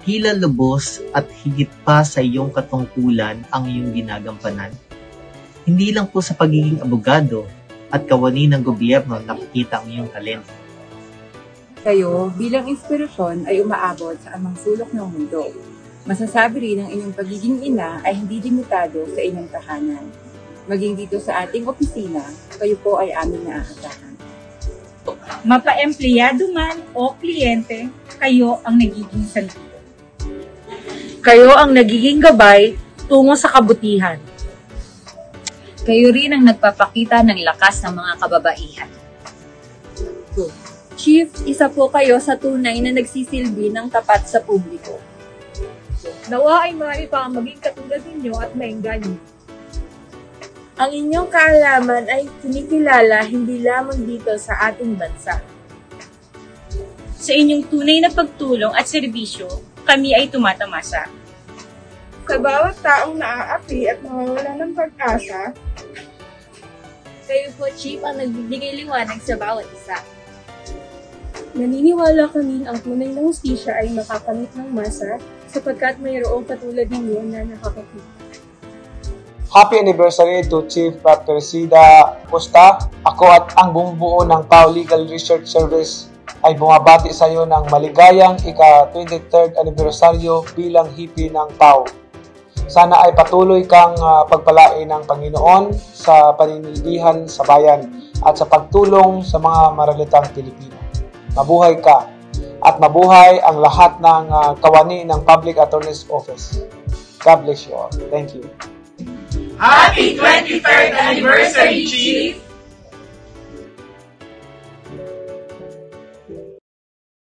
tila lubos at higit pa sa iyong katungkulan ang iyong ginagampanan? Hindi lang po sa pagiging abogado at kawani ng gobyerno nakikita ang iyong talento. Kayo bilang inspirasyon ay umaabot sa anumang sulok ng mundo. Masasabi rin ang inyong pagiging ina ay hindi limitado sa inyong tahanan. Maging dito sa ating opisina, kayo po ay aming naaasahan. Mapa-empleyado man o kliyente, kayo ang nagiging sentido. Kayo ang nagiging gabay tungo sa kabutihan. Kayo rin ang nagpapakita ng lakas ng mga kababaihan. Chief, isa po kayo sa tunay na nagsisilbi ng tapat sa publiko. Nawa ay maaari pa ang maging katulad ninyo at maingganyo. Ang inyong kaalaman ay kinikilala hindi lamang dito sa ating bansa. Sa inyong tunay na pagtulong at serbisyo, kami ay tumatamasa. Sa bawat taong naaapi at nawawala ng pag-asa, Kayo po, Chief, ang nagbibigay liwanag sa bawat isa. naniniwala kaming ang tunay na hustisya ay makakamit ng masa sapagkat mayroong katulad ninyo na nakakakita. Happy anniversary to Chief Dr. Sida Costa. Ako at ang bumubuo ng PAO Legal Research Service ay bumabati sa iyo ng maligayang ika-23rd anibersaryo bilang hipi ng PAO. Sana ay patuloy kang pagpalain ng Panginoon sa paninilbihan sa bayan at sa pagtulong sa mga maralitang Pilipino. Mabuhay ka at mabuhay ang lahat ng kawani ng Public Attorney's Office. God bless you all. Thank you. Happy 23rd anniversary, Chief!